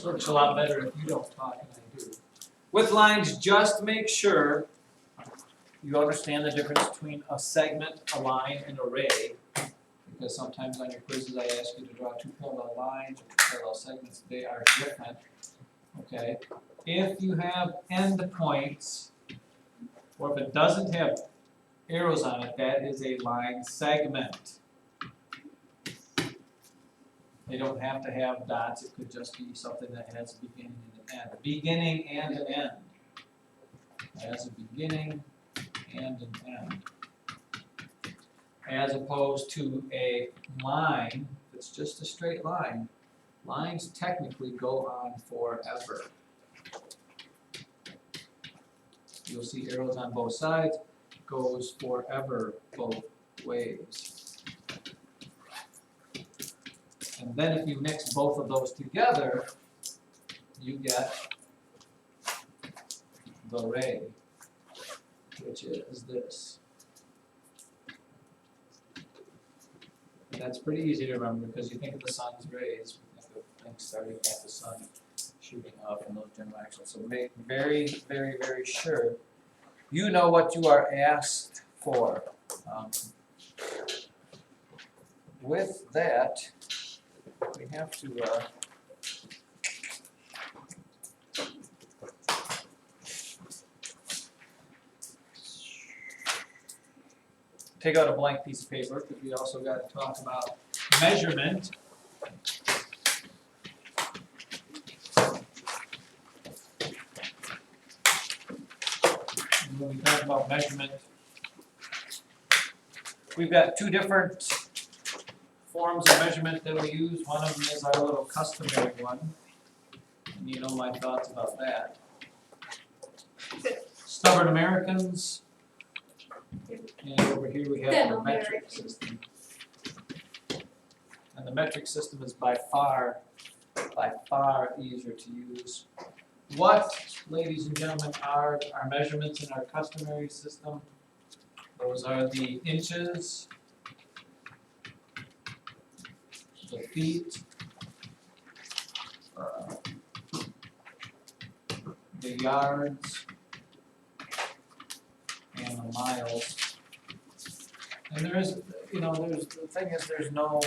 This works a lot better if you don't talk and I do. With lines, just make sure you understand the difference between a segment, a line, and array. Because sometimes on your quizzes I ask you to draw two parallel lines or two parallel segments. They are different. Okay? If you have endpoints, or if it doesn't have arrows on it, that is a line segment. They don't have to have dots. It could just be something that has a beginning and an end. A beginning and an end. Has a beginning and an end. As opposed to a line that's just a straight line. Lines technically go on forever. You'll see arrows on both sides. Goes forever both ways. And then if you mix both of those together, you get the ray, which is this. And that's pretty easy to remember because you think of the sun's rays, you think of things starting at the sun shooting up and those general actions. So make very, very, very sure you know what you are asked for. With that, we have to take out a blank piece of paper because we also got to talk about measurement. And when we talk about measurement, we've got two different forms of measurement that we use. One of them is our little customary one. And you know my thoughts about that. Stubborn Americans. And over here we have the metric system. And the metric system is by far easier to use. What, ladies and gentlemen, are our measurements in our customary system? Those are the inches, the feet, the yards, and the miles. And there is, the thing is, there's no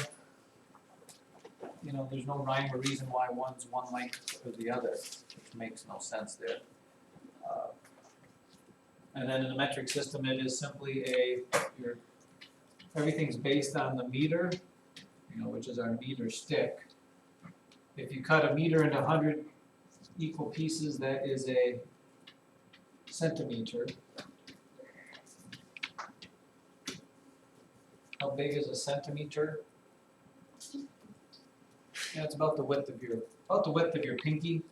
rhyme or reason why one's one length or the other, which makes no sense there. And then in the metric system, it is simply everything's based on the meter, which is our meter stick. If you cut a meter into 100 equal pieces, that is a centimeter. How big is a centimeter? Yeah, it's about the width of your pinky.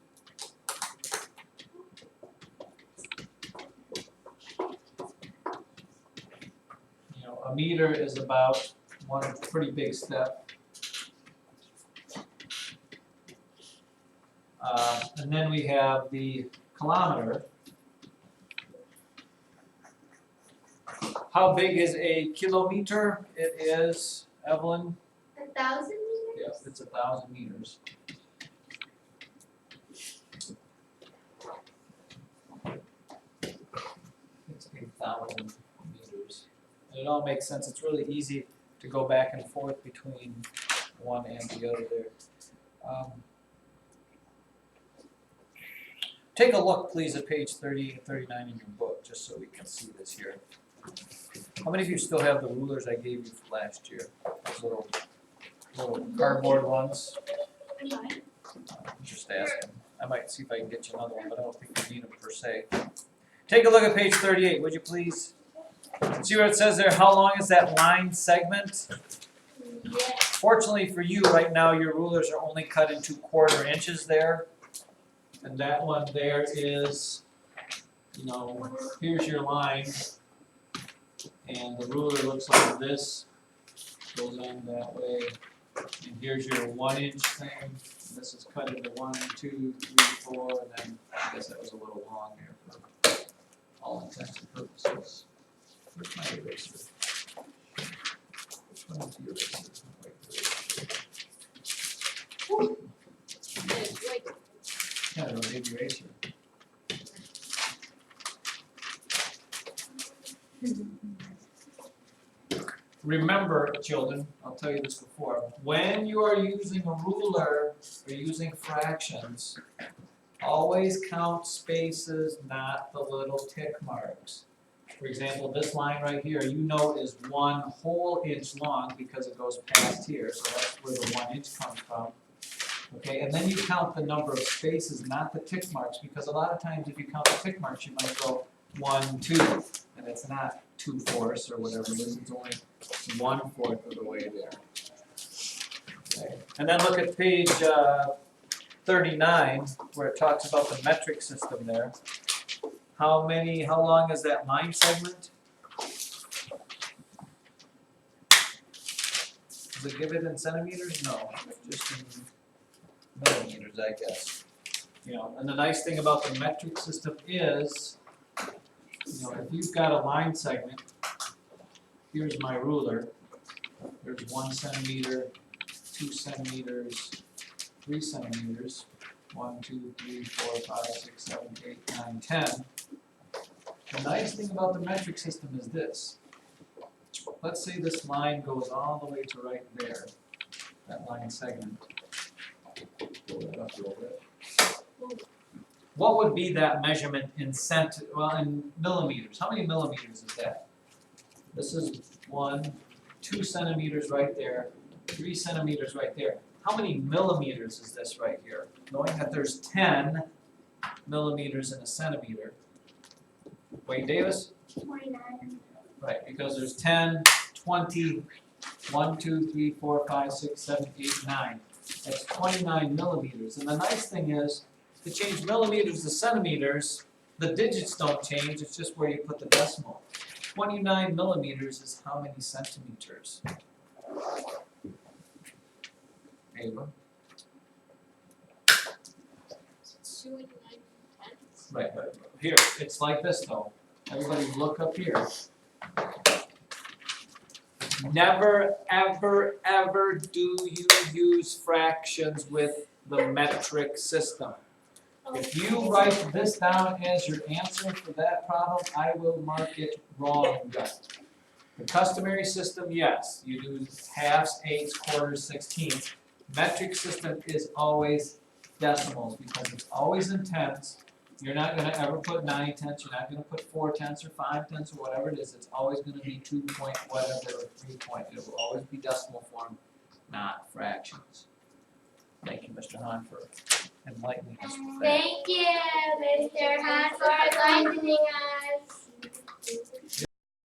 A meter is about one pretty big step. And then we have the kilometer. How big is a kilometer? It is, Evelyn? 1,000 meters? Yes, it's 1,000 meters. It's 1,000 meters. And it all makes sense. It's really easy to go back and forth between one and the other there. Take a look, please, at page 38 and 39 in your book, just so we can see this here. How many of you still have the rulers I gave you from last year? Those little cardboard ones? Just asking. I might see if I can get you another one, but I don't think you need them per se. Take a look at page 38, would you please? See what it says there? How long is that line segment? Yes. Fortunately for you, right now your rulers are only cut into 1/4 inches there. And that one there is, here's your line. And the ruler looks like this. Goes on that way. And here's your 1-inch thing. This is cut into 1, 2, 3, 4, and then I guess that was a little long here for all intents and purposes. Where's my eraser? Which one is the eraser? Remember, children, I'll tell you this before, when you are using a ruler or using fractions, always count spaces, not the little tick marks. For example, this line right here, you know is 1 whole inch long because it goes past here, so that's where the 1 inch comes from. Okay, and then you count the number of spaces, not the tick marks, because a lot of times if you count the tick marks, you might go 1, 2, and it's not 2/4 or whatever it is, it's only 1/4 of the way there. Okay. And then look at page 39, where it talks about the metric system there. How long is that line segment? Does it give it in centimeters? No, just in millimeters, I guess. You know, and the nice thing about the metric system is, you know, if you've got a line segment, here's my ruler, there's 1 centimeter, 2 centimeters, 3 centimeters, 1, 2, 3, 4, 5, 6, 7, 8, 9, 10. The nice thing about the metric system is this. Let's say this line goes all the way to right there, that line segment. Pull it up a little bit. What would be that measurement in in millimeters? How many millimeters is that? This is 1, 2 centimeters right there, 3 centimeters right there. How many millimeters is this right here? Knowing that there's 10 millimeters in a centimeter. Wade Davis? 29. Right, because there's 10, 20, 1, 2, 3, 4, 5, 6, 7, 8, 9. That's 29 millimeters. And the nice thing is, to change millimeters to centimeters, the digits don't change, it's just where you put the decimal. 29 millimeters is how many centimeters? Ava? 29. Right, but here, it's like this though. Everybody look up here. Never, ever, ever do you use fractions with the metric system. If you write this down as your answer for that problem, I will mark it wrong. The customary system, yes, you do halves, eighths, quarters, sixteenths. Metric system is always decimals because it's always in tenths. You're not gonna ever put 9 tenths, you're not gonna put 4 tenths or 5 tenths or whatever it is. It's always gonna be 2 point whatever or 3 point. It will always be decimal form, not fractions. Thank you, Mr. Hahn, for enlightening us with that. Thank you, Mr. Hunt, for enlightening us.